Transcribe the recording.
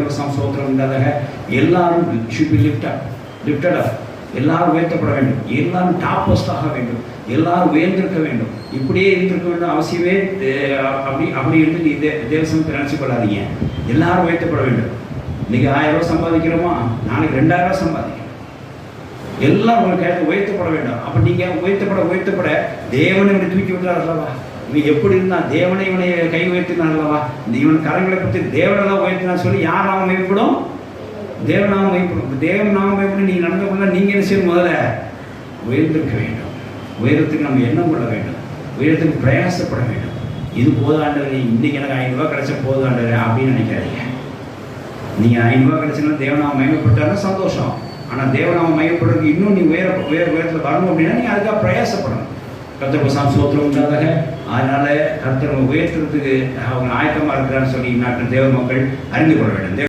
கர்த்தர் ஸ்தோத்திரம் உண்டாதாக. எல்லாரும் should be lifted up. எல்லாரும் உயர்த்தப்பட வேண்டும். எல்லாரும் டாப் போஸ்டாக வேண்டும். எல்லாரும் உயர்ந்திருக்க வேண்டும். இப்படியே இருந்திருக்க வேண்டும் அவசியமே அப்படி என்று நீ தேவசமத்தை நினச்சி கொள்ளாதீங்க. எல்லாரும் உயர்த்தப்பட வேண்டும். இன்னைக்கு 1000 ரூபா சம்பாதிக்கிறோமா, நாளைக்கு 2000 ரூபா சம்பாதிக்கிறோம். எல்லாம் உங்களுக்கு உயர்த்தப்பட வேண்டும். அப்போ நீங்கள் உயர்த்தப்பட தேவனை இவனை தூக்கி விட்டார் அல்லவா? இவன் எப்படி இருந்தான்? தேவனை இவனை கை உயர்த்தினான் அல்லவா? இவன் கரங்களை பற்றி தேவனெல்லாம் உயர்த்தினான்னு சொல்லி யார் நாம மையப்படும்? தேவநாமம் மையப்படும். தேவநாமம் மையப்படும். நீங்கள் நடந்து கொள்ள நீங்கள் என்ன செய்யணும்? முதல்ல உயர்ந்திருக்க வேண்டும். உயரத்துக்கு நம்ம எண்ணம் கொள்ள வேண்டும். உயரத்துக்கு பிரயாசப்பட வேண்டும். இது போதாண்டவர், இன்னைக்கு எனக்கு 500 ரூபா கிடைச்சா போதாண்டவர் அப்படின்னு நினைக்காதீங்க. நீங்கள் 500 ரூபா கிடைச்சுன்னா தேவநாமம் மையப்பட்டாலும் சந்தோஷம். ஆனால் தேவநாமம் மையப்படுறதுக்கு இன்னும் நீ உயரத்தில் வரணும் அப்படின்னா நீங்கள் அதுக்காக பிரயாசப்படணும். கர்த்தருக்கு ஸ்தோத்திரம் உண்டாதாக. அதனால கர்த்தர் உயர்த்துறதுக்கு அவங்க ஆயத்தமாக இருக்கிறான்னு சொல்லி நாட்டு தேவ மக்கள் அறிந்து கொள்ள வேண்டும்.